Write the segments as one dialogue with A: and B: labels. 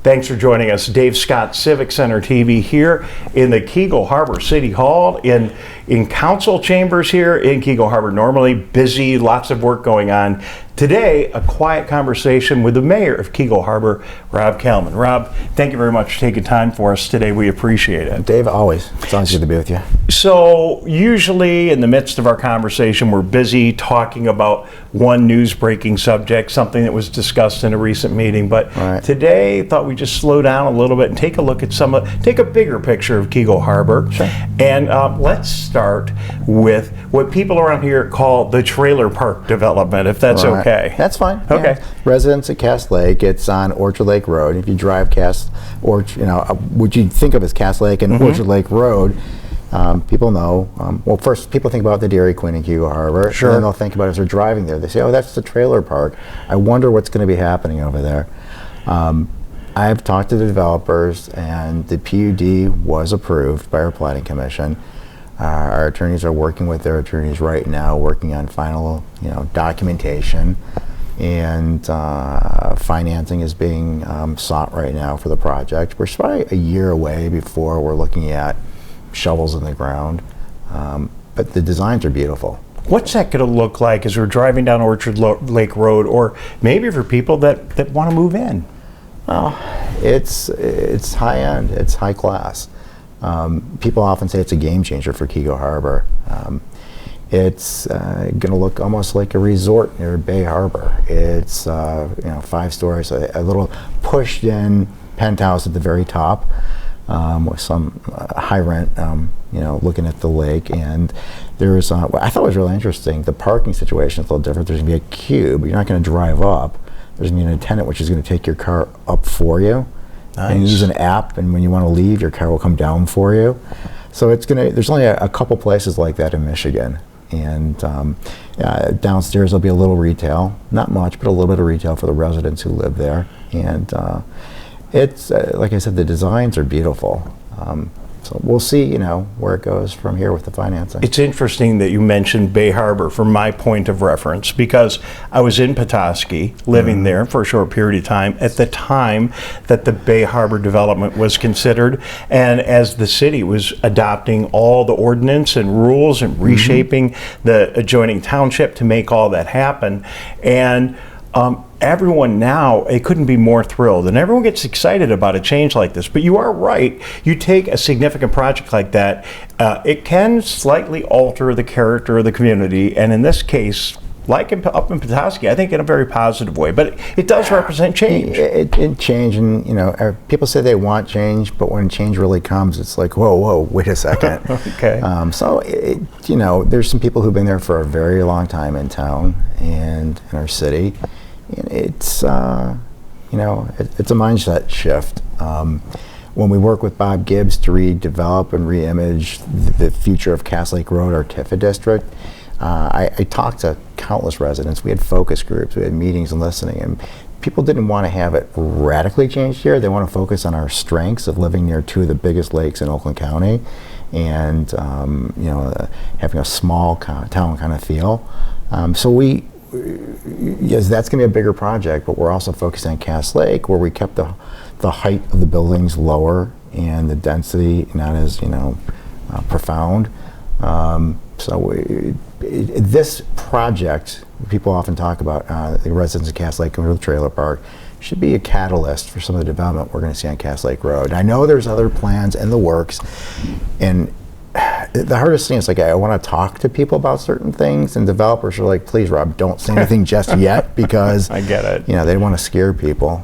A: Thanks for joining us. Dave Scott, Civic Center TV here in the Keego Harbor City Hall in council chambers here in Keego Harbor. Normally busy, lots of work going on. Today, a quiet conversation with the mayor of Keego Harbor, Rob Kalman. Rob, thank you very much for taking time for us today. We appreciate it.
B: Dave, always. It's always good to be with you.
A: So usually in the midst of our conversation, we're busy talking about one news breaking subject, something that was discussed in a recent meeting. But today, I thought we'd just slow down a little bit and take a look at take a bigger picture of Keego Harbor.
B: Sure.
A: And let's start with what people around here call the trailer park development, if that's okay.
B: That's fine.
A: Okay.
B: Yeah. Residents at Cass Lake, it's on Orchard Lake Road. If you drive what you think of as Cass Lake and Orchard Lake Road, people know, well, first people think about the Dairy Queen in Keego Harbor.
A: Sure.
B: And then they'll think about it as they're driving there. They say, oh, that's the trailer park. I wonder what's going to be happening over there. I've talked to the developers, and the PUD was approved by our planning commission. Our attorneys are working with their attorneys right now, working on final, documentation, and financing is being sought right now for the project. We're probably a year away before we're looking at shovels in the ground, but the designs are beautiful.
A: What's that going to look like as we're driving down Orchard Lake Road, or maybe for people that want to move in?
B: Well, it's high end, it's high class. People often say it's a game changer for Keego Harbor. It's going to look almost like a resort near Bay Harbor. It's 5 stories, a little pushed in penthouse at the very top, with some high rent, looking at the lake. And there's what I thought was really interesting. The parking situation is a little different. There's going to be a cube. You're not going to drive up. There's going to be an attendant which is going to take your car up for you.
A: Nice.
B: And use an app, and when you want to leave, your car will come down for you. So there's only a couple places like that in Michigan. And downstairs there'll be a little retail, not much, but a little bit of retail for the residents who live there. And it's, like I said, the designs are beautiful. So we'll see, where it goes from here with the financing.
A: It's interesting that you mentioned Bay Harbor from my point of reference, because I was in Petoskey, living there for a short period of time at the time that the Bay Harbor development was considered, and as the city was adopting all the ordinance and rules and reshaping the adjoining township to make all that happen. And everyone now, it couldn't be more thrilled, and everyone gets excited about a change like this. But you are right, you take a significant project like that, it can slightly alter the character of the community, and in this case, like up in Petoskey, I think in a very positive way, but it does represent change.
B: It change, and people say they want change, but when change really comes, it's like, whoa, wait a second.
A: Okay.
B: So, there's some people who've been there for a very long time in town and in our city. And it's, it's a mindset shift. When we work with Bob Gibbs to redevelop and reimage the future of Cass Lake Road, our Tifa district, I talked to countless residents. We had focus groups, we had meetings and listening, and people didn't want to have it radically changed here. They want to focus on our strengths of living near 2 of the biggest lakes in Oakland County, and having a small town kind of feel. Yes, that's going to be a bigger project, but we're also focused on Cass Lake, where we kept the height of the buildings lower and the density not as profound. This project, people often talk about the residents of Cass Lake coming to the trailer park, should be a catalyst for some of the development we're going to see on Cass Lake Road. And I know there's other plans in the works, and the hardest thing is, I want to talk to people about certain things, and developers are like, please, Rob, don't say anything just yet, because
A: I get it.
B: They want to scare people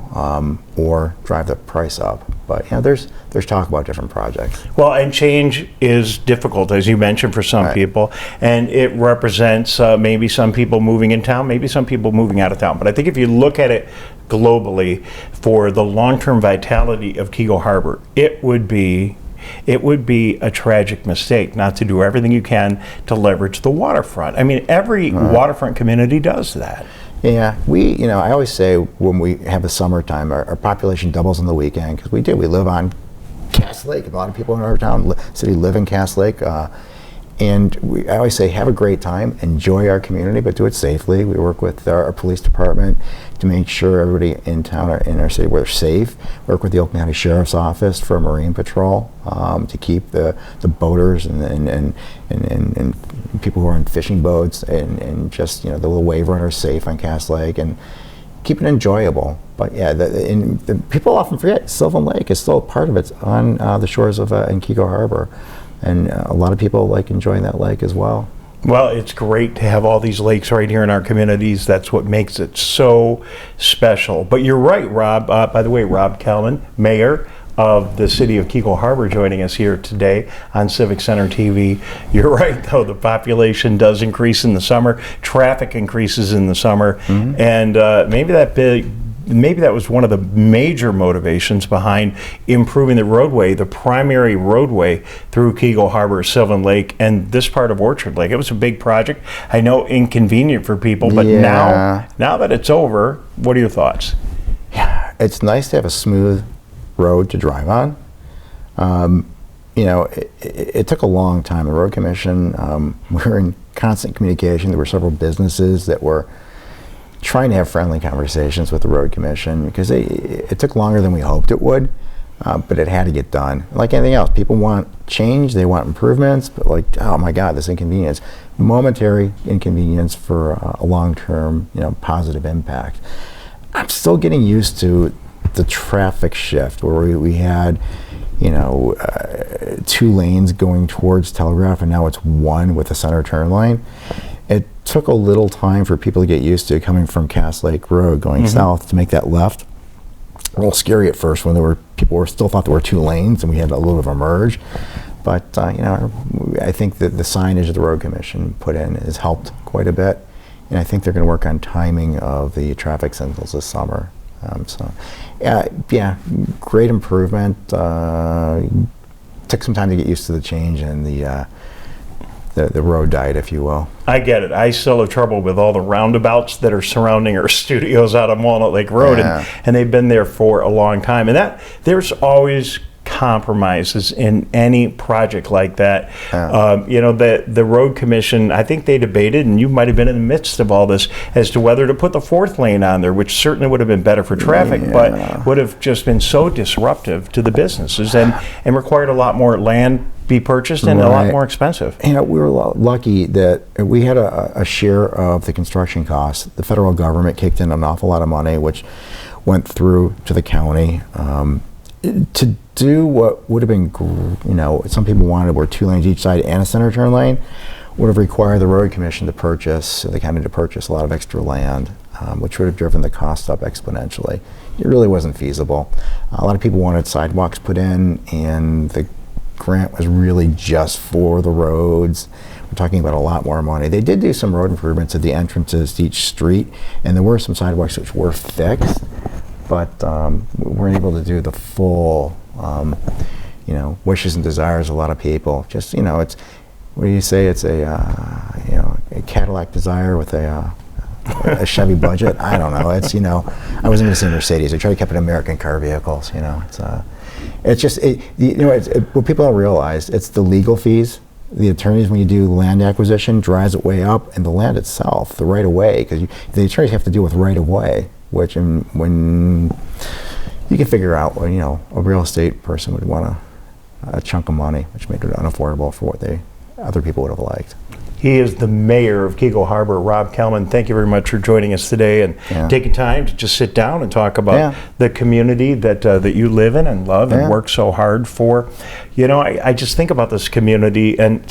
B: or drive the price up. But there's talk about different projects.
A: Well, and change is difficult, as you mentioned, for some people, and it represents maybe some people moving in town, maybe some people moving out of town. But I think if you look at it globally, for the long-term vitality of Keego Harbor, it would be a tragic mistake not to do everything you can to leverage the waterfront. I mean, every waterfront community does that.
B: Yeah, I always say when we have a summertime, our population doubles on the weekend, because we live on Cass Lake, and a lot of people in our city live in Cass Lake. And I always say, have a great time, enjoy our community, but do it safely. We work with our police department to make sure everybody in town or in our city, we're safe. Work with the Oakland County Sheriff's Office for Marine Patrol to keep the boaters and people who are on fishing boats and just, the little wave runners safe on Cass Lake, and keep it enjoyable. But yeah, the people often forget Sylvan Lake is still a part of it on the shores of in Keego Harbor. And a lot of people like enjoying that lake as well.
A: Well, it's great to have all these lakes right here in our communities. That's what makes it so special. But you're right, Rob. By the way, Rob Kalman, Mayor of the City of Keego Harbor, joining us here today on Civic Center TV. You're right, though. The population does increase in the summer. Traffic increases in the summer. And maybe that was one of the major motivations behind improving the roadway, the primary roadway through Keego Harbor, Sylvan Lake, and this part of Orchard Lake. It was a big project. I know inconvenient for people, but now that it's over, what are your thoughts?
B: Yeah, it's nice to have a smooth road to drive on. It took a long time. The Road Commission, we were in constant communication. There were several businesses that were trying to have friendly conversations with the Road Commission because it took longer than we hoped it would, but it had to get done. Like anything else, people want change, they want improvements, but oh my God, this inconvenience. Momentary inconvenience for a long-term, positive impact. I'm still getting used to the traffic shift where we had, 2 lanes going towards Telegraph, and now it's 1 with a center turn lane. It took a little time for people to get used to coming from Cass Lake Road going south to make that left. A little scary at first when people still thought there were 2 lanes and we had a little bit of a merge. But I think that the signage that the Road Commission put in has helped quite a bit, and I think they're going to work on timing of the traffic signals this summer. Great improvement. Took some time to get used to the change and the road diet, if you will.
A: I get it. I still have trouble with all the roundabouts that are surrounding our studios out on Walnut Lake Road, and they've been there for a long time. And that there's always compromises in any project like that. The Road Commission, I think they debated, and you might have been in the midst of all this, as to whether to put the 4th lane on there, which certainly would have been better for traffic, but would have just been so disruptive to the businesses and required a lot more land be purchased and a lot more expensive.
B: We were lucky that we had a share of the construction costs. The federal government kicked in an awful lot of money, which went through to the county to do what would have been, some people wanted were 2 lanes each side and a center turn lane, would have required the Road Commission to purchase, the county to purchase a lot of extra land, which would have driven the cost up exponentially. It really wasn't feasible. A lot of people wanted sidewalks put in, and the grant was really just for the roads. We're talking about a lot more money. They did do some road improvements at the entrances to each street, and there were some sidewalks which were fixed, but we weren't able to do the full, wishes and desires of a lot of people. Just, it's, what do you say? It's a Cadillac Desire with a Chevy budget. I don't know. It's, I wasn't going to say Mercedes. I try to keep it American car vehicles. It's just, what people don't realize, it's the legal fees. The attorneys, when you do land acquisition, drives it way up, and the land itself, the right of way, because the attorneys have to deal with right of way, which when you can figure out, a real estate person would want a chunk of money, which made it unaffordable for what other people would have liked.
A: He is the mayor of Keego Harbor, Rob Kalman. Thank you very much for joining us today and taking time to just sit down and talk about the community that you live in and love and work so hard for. I just think about this community and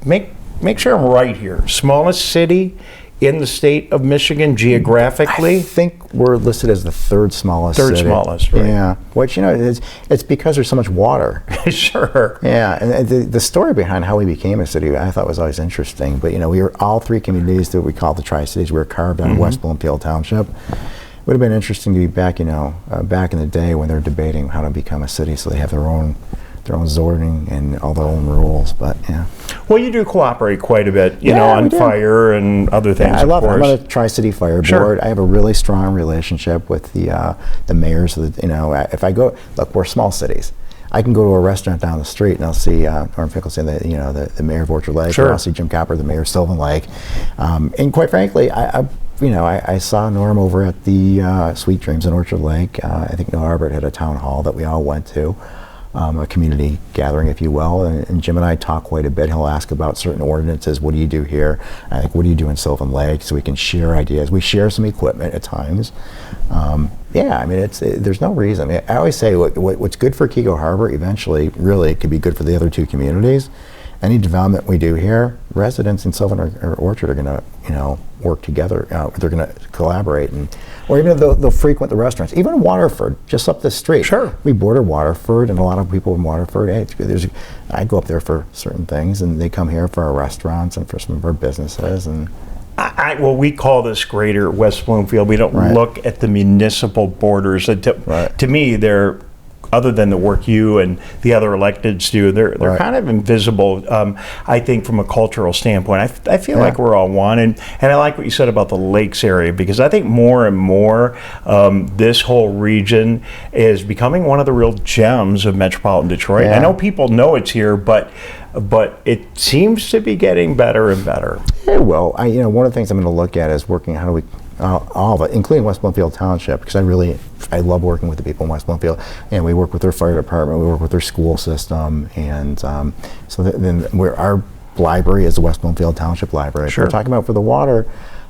A: make sure I'm right here. Smallest city in the state of Michigan geographically?
B: I think we're listed as the 3rd smallest
A: Third
B: city.
A: smallest, right.
B: Yeah, which, it's because there's so much water.
A: Sure.
B: Yeah, and the story behind how we became a city I thought was always interesting. But, we were all 3 communities that we call the Tri-Cities. We were carved out of West Bloomfield Township. It would have been interesting to be back, back in the day when they're debating how to become a city so they have their own zoning and all their own rules, but
A: Well, you do cooperate quite a bit, on fire and other things.
B: I love it. I'm
A: course.
B: on the Tri-City Fire
A: Sure.
B: Board. I have a really strong relationship with the mayors. If I go, look, we're small cities. I can go to a restaurant down the street and I'll see Norm Finkelstein, the mayor of Orchard Lake.
A: Sure.
B: Or I'll see Jim Copper, the mayor of Sylvan Lake. And quite frankly, I saw Norm over at the Sweet Dreams in Orchard Lake. I think Noah Arbert had a town hall that we all went to. A community gathering, if you will, and Jim and I talk quite a bit. He'll ask about certain ordinances. What do you do here? I think, what do you do in Sylvan Lake? So we can share ideas. We share some equipment at times. Yeah, I mean, there's no reason. I always say what's good for Keego Harbor eventually really could be good for the other two communities. Any development we do here, residents in Sylvan or Orchard are going to, work together. They're going to collaborate, or even they'll frequent the restaurants. Even Waterford, just up the street.
A: Sure.
B: We border Waterford, and a lot of people in Waterford. Hey, I go up there for certain things, and they come here for our restaurants and for some of our businesses. And
A: well, we call this Greater West Bloomfield. We don't look at the municipal borders. To me, they're, other than the work you and the other electeds do, they're kind of invisible, I think, from a cultural standpoint. I feel like we're all one. And I like what you said about the lakes area, because I think more and more this whole region is becoming one of the real gems of metropolitan Detroit. I know people know it's here, but it seems to be getting better and better.
B: Yeah, well, one of the things I'm going to look at is working, how do we, all of it, including West Bloomfield Township, because I love working with the people in West Bloomfield, and we work with their fire department, we work with their school system, and then our library is the West Bloomfield Township Library.
A: Sure.
B: We're talking about for the water,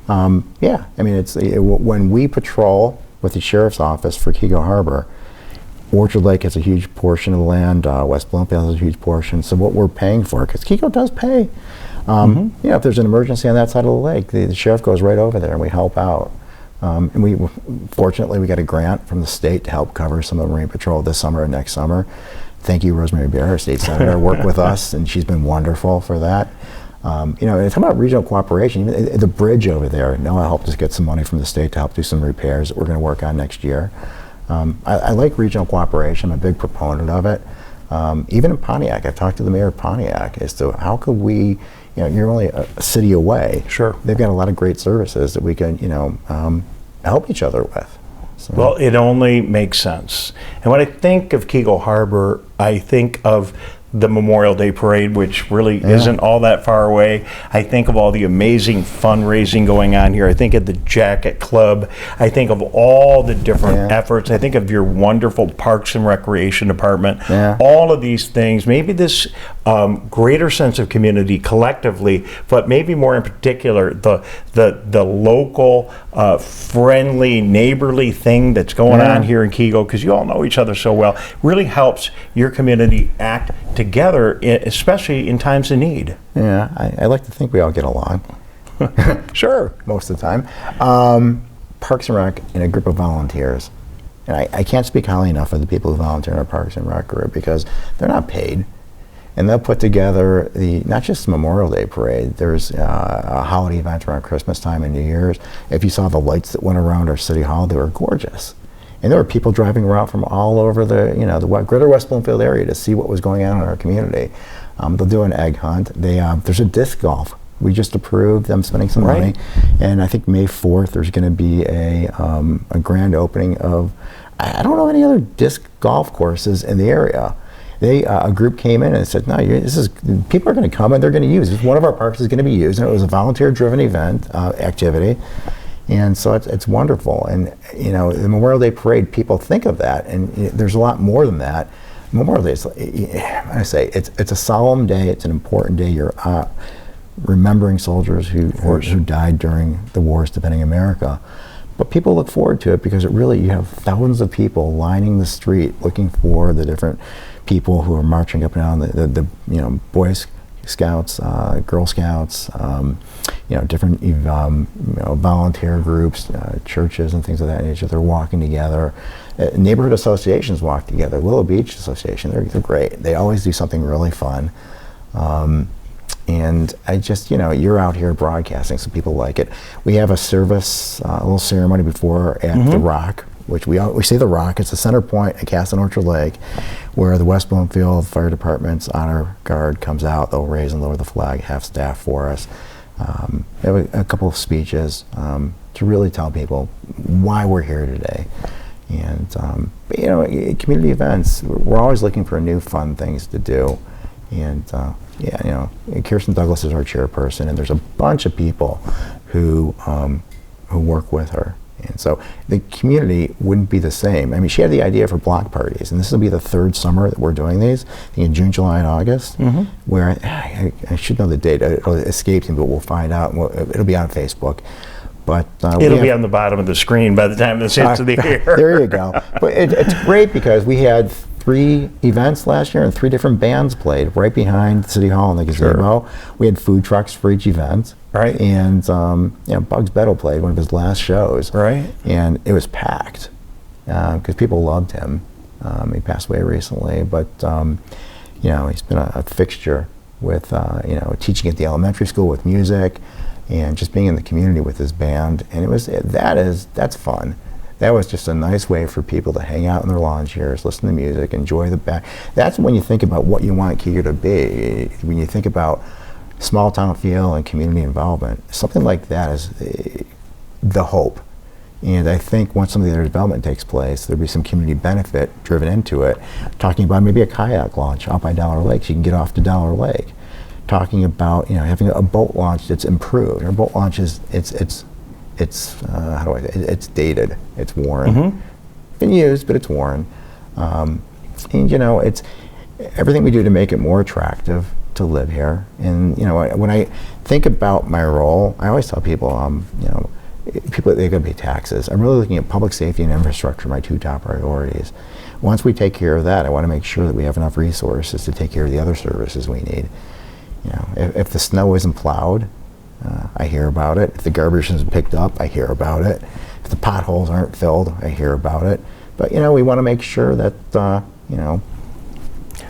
B: I mean, when we patrol with the sheriff's office for Keego Harbor, Orchard Lake has a huge portion of the land, West Bloomfield has a huge portion, so what we're paying for, because Keego does pay, if there's an emergency on that side of the lake, the sheriff goes right over there and we help out. And fortunately, we got a grant from the state to help cover some of the Marine Patrol this summer and next summer. Thank you, Rosemary Bear, our state senator, worked with us, and she's been wonderful for that. And talking about regional cooperation, even the bridge over there, Noah helped us get some money from the state to help do some repairs that we're going to work on next year. I like regional cooperation. I'm a big proponent of it. Even in Pontiac, I've talked to the mayor of Pontiac as to how could we, you're only a city away.
A: Sure.
B: They've got a lot of great services that we can, help each other with. So.
A: Well, it only makes sense. And when I think of Keego Harbor, I think of the Memorial Day Parade, which really isn't all that far away. I think of all the amazing fundraising going on here. I think of the Jacket Club. I think of all the different efforts. I think of your wonderful Parks and Recreation Department. All of these things, maybe this greater sense of community collectively, but maybe more in particular, the local, friendly, neighborly thing that's going on here in Keego, because you all know each other so well, really helps your community act together, especially in times of need.
B: Yeah, I like to think we all get along.
A: Sure.
B: Most of the time. Parks and Rec and a group of volunteers. And I can't speak highly enough of the people who volunteer in our Parks and Rec group, because they're not paid. And they'll put together not just the Memorial Day Parade, there's a holiday event around Christmas time and New Year's. If you saw the lights that went around our city hall, they were gorgeous. And there were people driving around from all over the greater West Bloomfield area to see what was going on in our community. They'll do an egg hunt. There's a disc golf. We just approved them spending some money. And I think May 4th there's going to be a grand opening of, I don't know any other disc golf courses in the area. A group came in and said, no, people are going to come and they're going to use it. One of our parks is going to be used, and it was a volunteer-driven event, activity. And so it's wonderful. And, the Memorial Day Parade, people think of that, and there's a lot more than that. Memorial Day, it's a solemn day, it's an important day. You're remembering soldiers who died during the wars defending America. But people look forward to it because you have thousands of people lining the street looking for the different people who are marching up and down, the Boy Scouts, Girl Scouts, different volunteer groups, churches and things of that nature. They're walking together. Neighborhood associations walk together. Willow Beach Association, they're great. They always do something really fun. And I just, you're out here broadcasting, so people like it. We have a service, a little ceremony before at the Rock, which we say the Rock. It's the center point at Cass and Orchard Lake, where the West Bloomfield Fire Department's honor guard comes out. They'll raise and lower the flag, half staff for us. We have a couple of speeches to really tell people why we're here today. And but community events, we're always looking for new fun things to do. And Kirsten Douglas is our chairperson, and there's a bunch of people who work with her. And so the community wouldn't be the same. I mean, she had the idea for block parties, and this will be the third summer that we're doing these, I think in June, July, and August, where I should know the date. It escapes me, but we'll find out. It'll be on Facebook. But
A: it'll be on the bottom of the screen by the time this hits the air.
B: There you go. But it's great because we had 3 events last year, and 3 different bands played right behind City Hall in the gazebo. We had food trucks for each event.
A: Right.
B: And Bugs Bettle played one of his last shows.
A: Right.
B: And it was packed because people loved him. He passed away recently, but he's been a fixture with teaching at the elementary school with music, and just being in the community with his band. And that's fun. That was just a nice way for people to hang out in their lawn chairs, listen to music, enjoy the back. That's when you think about what you want Keego to be. When you think about small town feel and community involvement, something like that is the hope. And I think once some of the other development takes place, there'll be some community benefit driven into it. Talking about maybe a kayak launch out by Dollar Lake, so you can get off to Dollar Lake. Talking about having a boat launch that's improved. Our boat launch is it's dated, it's worn. Been used, but it's worn. And it's everything we do to make it more attractive to live here. And when I think about my role, I always tell people, people they're going to pay taxes. I'm really looking at public safety and infrastructure, my 2 top priorities. Once we take care of that, I want to make sure that we have enough resources to take care of the other services we need. If the snow isn't plowed, I hear about it. If the garbage isn't picked up, I hear about it. If the potholes aren't filled, I hear about it. But we want to make sure that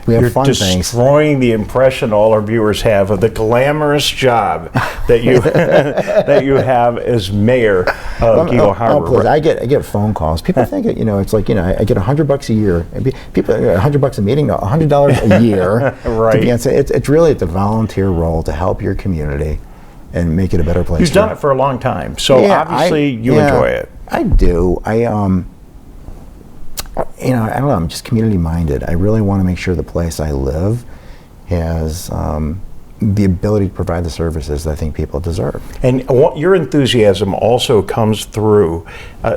B: we have fun things. You're
A: destroying the impression all our viewers have of the glamorous job that you that you have as mayor of Keego Harbor.
B: Please, I get phone calls. People think it's like I get $100 a year. People $100 a meeting, no, $100 a year.
A: Right.
B: It's really a volunteer role to help your communday and make it a better place.
A: You've done it for a long time, so obviously you enjoy it.
B: I do. I don't know, I'm just community minded. I really want to make sure the place I live has the ability to provide the services that I think people deserve.
A: And your enthusiasm also comes through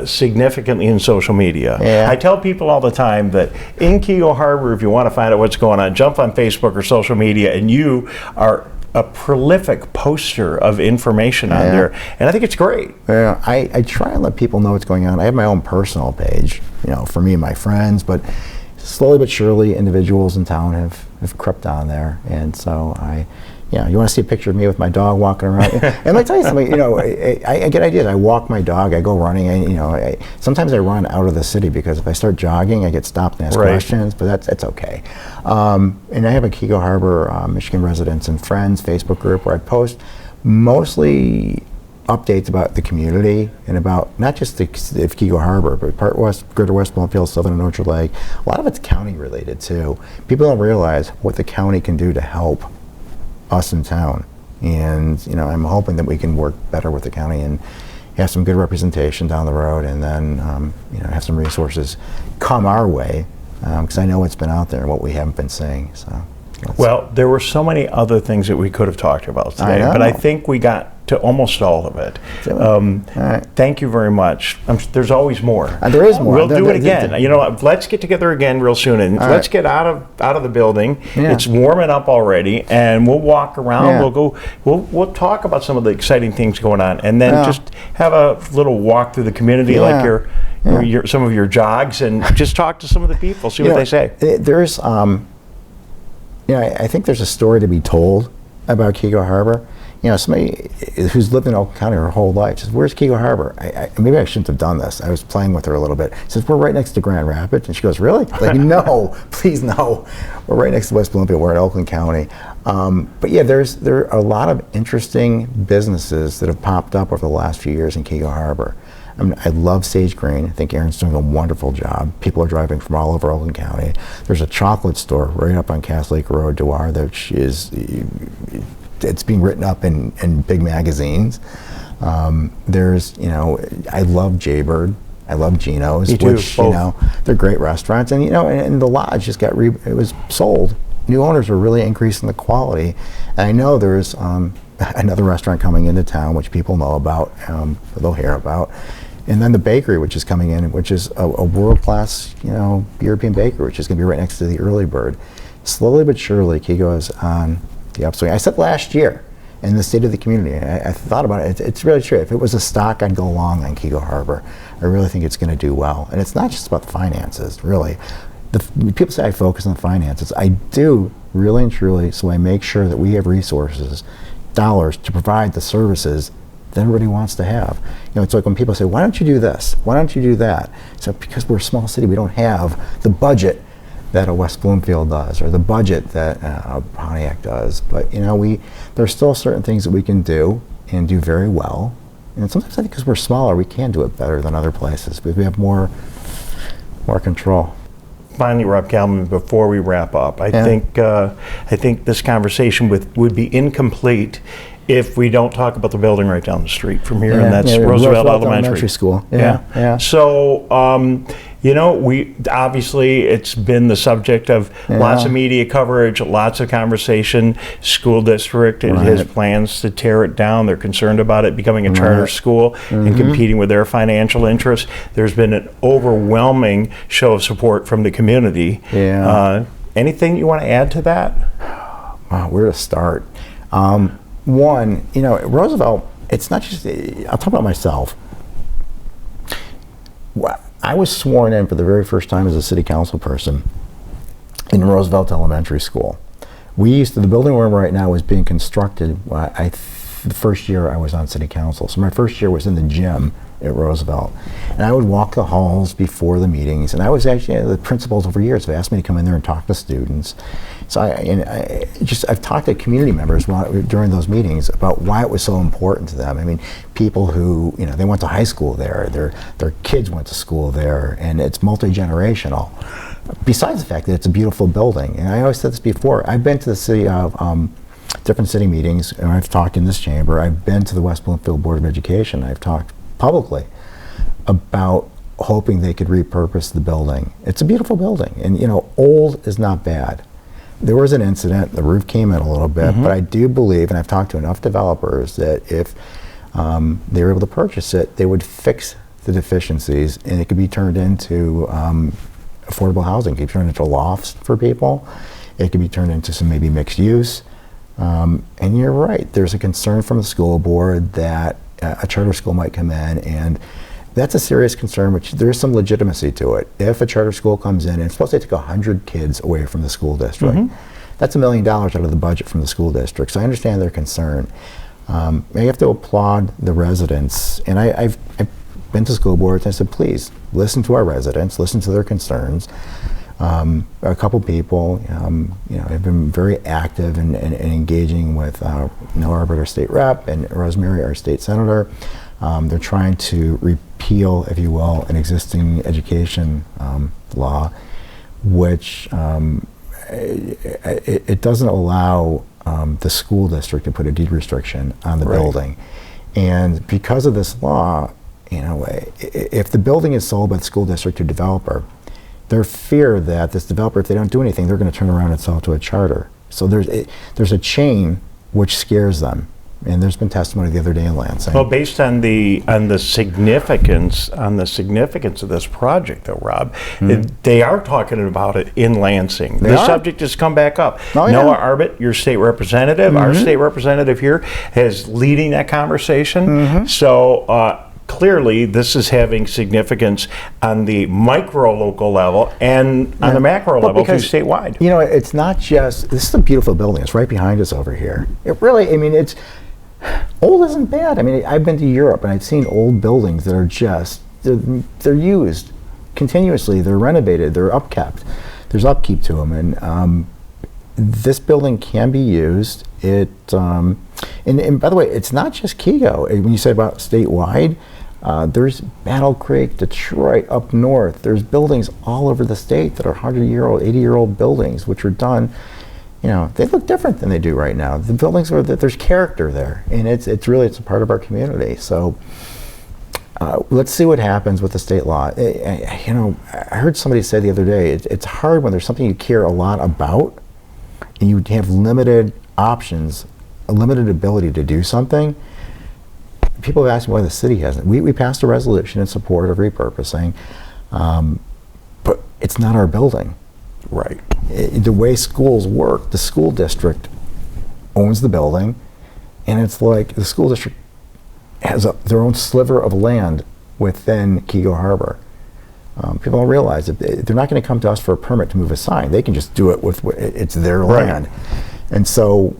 A: significantly in social media.
B: Yeah.
A: I tell people all the time that in Keego Harbor, if you want to find out what's going on, jump on Facebook or social media, and you are a prolific poster of information on there, and I think it's great.
B: Yeah, I try and let people know what's going on. I have my own personal page, for me and my friends, but slowly but surely individuals in town have crept on there, and so you want to see a picture of me with my dog walking around? And let me tell you something, I get ideas. I walk my dog, I go running, sometimes I run out of the city because if I start jogging, I get stopped and asked questions, but that's okay. And I have a Keego Harbor, Michigan Residents and Friends Facebook group where I post mostly updates about the community and about not just the Keego Harbor, but part west, Greater West Bloomfield, Southern and Orchard Lake. A lot of it's county related too. People don't realize what the county can do to help us in town, and I'm hoping that we can work better with the county and have some good representation down the road, and then have some resources come our way, because I know what's been out there and what we haven't been seeing. So,
A: well, there were so many other things that we could have talked about today, but I think we got to almost all of it.
B: All right.
A: Thank you very much. There's always more.
B: There is more.
A: We'll do it again. Let's get together again real soon, and let's get out of the building.
B: Yeah.
A: It's warming up already, and we'll walk around. Yeah. We'll talk about some of the exciting things going on, and then just have a little walk through the community, like your some of your jogs, and just talk to some of the people, see what they say.
B: There's, I think there's a story to be told about Keego Harbor. Somebody who's lived in Oakland County her whole life says, "Where's Keego Harbor?" Maybe I shouldn't have done this. I was playing with her a little bit. She says, "We're right next to Grand Rapids," and she goes, "Really?" I'm like, no, please no. We're right next to West Bloomfield. We're in Oakland County. But there are a lot of interesting businesses that have popped up over the last few years in Keego Harbor. I love Sage Green. I think Aaron's doing a wonderful job. People are driving from all over Oakland County. There's a chocolate store right up on Cass Lake Road, Dewar, that it's being written up in big magazines. There's, I love Jaybird. I love Gino's,
A: Me too,
B: which, you
A: both.
B: know, they're great restaurants. And, you know, and the lodge just got, it was sold. New owners are really increasing the quality. And I know there's another restaurant coming into town, which people know about, they'll hear about. And then the bakery, which is coming in, which is a world-class, you know, European bakery, which is going to be right next to the Early Bird. Slowly but surely, Keego is on the upswing. I said last year, in the state of the community, I thought about it. It's really true. If it was a stock, I'd go long on Keego Harbor. I really think it's going to do well. And it's not just about the finances, really. People say I focus on the finances. I do, really and truly, so I make sure that we have resources, dollars, to provide the services that everybody wants to have. You know, it's like when people say, why don't you do this? Why don't you do that? So because we're a small city, we don't have the budget that a West Bloomfield does, or the budget that Pontiac does. But, you know, there's still certain things that we can do and do very well. And sometimes I think because we're smaller, we can do it better than other places, because we have more control.
A: Finally, Rob Kalman, before we wrap up, I think this conversation would be incomplete if we don't talk about the building right down the street from here, and that's Roosevelt Elementary
B: School.
A: Yeah. So, you know, obviously it's been the subject of lots of media coverage, lots of conversation. School district has plans to tear it down. They're concerned about it becoming a charter school and competing with their financial interests. There's been an overwhelming show of support from the community. Anything you want to add to that?
B: Wow, where to start? One, you know, Roosevelt, it's not just, I'll talk about myself. I was sworn in for the very first time as a city council person in Roosevelt Elementary School. The building where I'm right now was being constructed the first year I was on city council. So my first year was in the gym at Roosevelt. And I would walk the halls before the meetings. And I was actually, the principals over years have asked me to come in there and talk to students. So I've talked to community members during those meetings about why it was so important to them. I mean, people who, you know, they went to high school there, their kids went to school there, and it's multi-generational. Besides the fact that it's a beautiful building. And I always said this before, I've been to the city of, different city meetings, and I've talked in this chamber. I've been to the West Bloomfield Board of Education. I've talked publicly about hoping they could repurpose the building. It's a beautiful building, and, you know, old is not bad. There was an incident, the roof came in a little bit, but I do believe, and I've talked to enough developers, that if they were able to purchase it, they would fix the deficiencies, and it could be turned into affordable housing. It could be turned into lofts for people. It could be turned into some maybe mixed use. And you're right, there's a concern from the school board that a charter school might come in, and that's a serious concern, which there's some legitimacy to it. If a charter school comes in and it's supposed to take 100 kids away from the school district, that's $1 million out of the budget from the school district. So I understand their concern. I have to applaud the residents, and I've been to school boards and I said, please listen to our residents, listen to their concerns. A couple people, you know, have been very active in engaging with Noah Arbor, our state rep, and Rosemary, our state senator. They're trying to repeal, if you will, an existing education law, which it doesn't allow the school district to put a deed restriction on the building. And because of this law, you know, if the building is sold by the school district to a developer, there's fear that this developer, if they don't do anything, they're going to turn around and sell it to a charter. So there's a chain which scares them. And there's been testimony the other day in Lansing.
A: Well, based on the significance of this project, though, Rob, they are talking about it in Lansing. The subject has come back up. Noah Arbit, your state representative, our state representative here, is leading that conversation. So clearly, this is having significance on the micro local level and on the macro level too, statewide.
B: You know, it's not just, this is a beautiful building. It's right behind us over here. It really, I mean, it's, old isn't bad. I mean, I've been to Europe and I've seen old buildings that are just, they're used continuously. They're renovated. They're upkept. There's upkeep to them. And this building can be used. And by the way, it's not just Keego. When you say about statewide, there's Battle Creek, Detroit, up north. There's buildings all over the state that are 100-year-old, 80-year-old buildings, which were done, you know, they look different than they do right now. The buildings there's character there, and it's really a part of our community. So Let's see what happens with the state law. I heard somebody say the other day, it's hard when there's something you care a lot about and you have limited options, a limited ability to do something. People have asked me why the city hasn't. We passed a resolution in support of repurposing, but it's not our building.
A: Right.
B: The way schools work, the school district owns the building, and it's like the school district has their own sliver of land within Keego Harbor. People don't realize that they're not going to come to us for a permit to move a sign. They can just do it with it's their land. And so,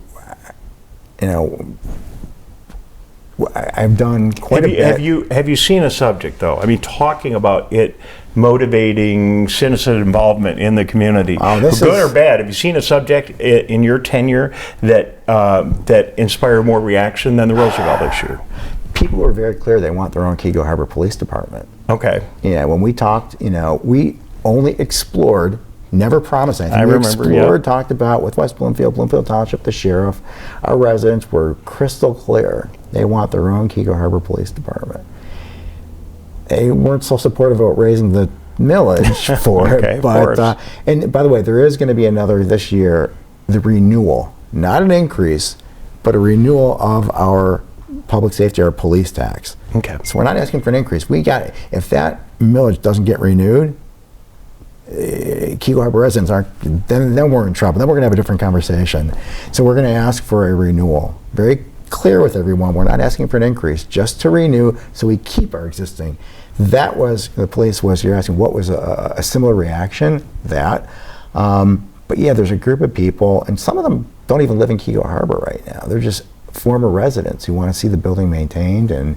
B: I've done quite a bit.
A: Have you seen a subject, though? I mean, talking about it motivating citizen involvement in the community, good or bad. Have you seen a subject in your tenure that inspired more reaction than the Roosevelt issue?
B: People were very clear they want their own Keego Harbor Police Department.
A: Okay.
B: Yeah, when we talked, we only explored, never promised anything.
A: I remember,
B: explored, talked about with West Bloomfield Township, the sheriff, our residents were crystal clear. They want their own Keego Harbor Police Department. They weren't so supportive about raising the millage for
A: okay,
B: it, but and by the way, there is going to be another this year, the renewal, not an increase, but a renewal of our public safety, our police tax.
A: Okay.
B: So we're not asking for an increase. If that millage doesn't get renewed, Keego Harbor residents aren't, then we're in trouble. Then we're going to have a different conversation. So we're going to ask for a renewal. Very clear with everyone, we're not asking for an increase, just to renew so we keep our existing. That was, the place was, you're asking what was a similar reaction, that. But yeah, there's a group of people, and some of them don't even live in Keego Harbor right now. They're just former residents who want to see the building maintained and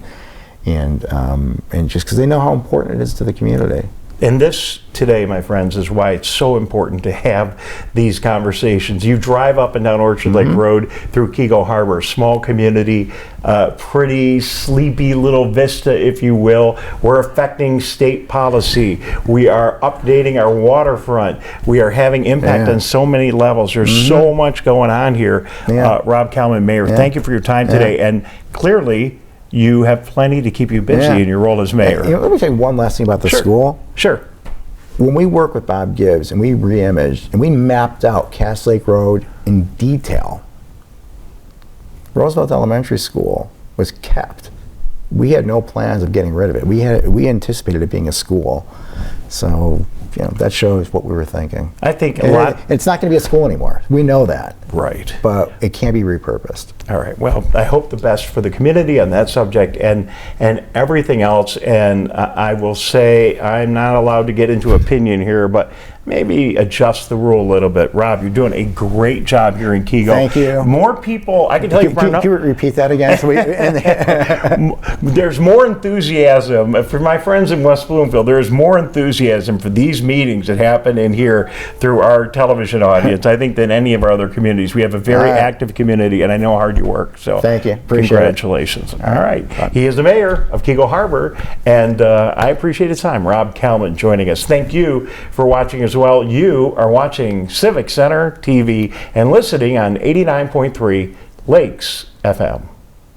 B: just because they know how important it is to the community.
A: And this today, my friends, is why it's so important to have these conversations. You drive up and down Orchard Lake Road through Keego Harbor, small community, pretty sleepy little vista, if you will. We're affecting state policy. We are updating our waterfront. We are having impact on so many levels. There's so much going on here. Rob Kalman, Mayor, thank you for your time today. And clearly, you have plenty to keep you busy in your role as mayor.
B: Let me say one last thing about the school.
A: Sure.
B: When we worked with Bob Gibbs and we re-imaged and we mapped out Cass Lake Road in detail, Roosevelt Elementary School was kept. We had no plans of getting rid of it. We anticipated it being a school. So, that shows what we were thinking.
A: I think
B: it's not going to be a school anymore. We know that.
A: Right.
B: But it can be repurposed.
A: All right. Well, I hope the best for the community on that subject and everything else. And I will say I'm not allowed to get into opinion here, but maybe adjust the rule a little bit. Rob, you're doing a great job here in Keego.
B: Thank you.
A: More people, I can tell you.
B: Can you repeat that again?
A: There's more enthusiasm. For my friends in West Bloomfield, there's more enthusiasm for these meetings that happen in here through our television audience, I think, than any of our other communities. We have a very active community, and I know how hard you work. So
B: thank you. Appreciate
A: congratulations. All right. He is the mayor of Keego Harbor, and I appreciate his time. Rob Kalman joining us. Thank you for watching as well. You are watching Civic Center TV and listening on 89.3 Lakes FM.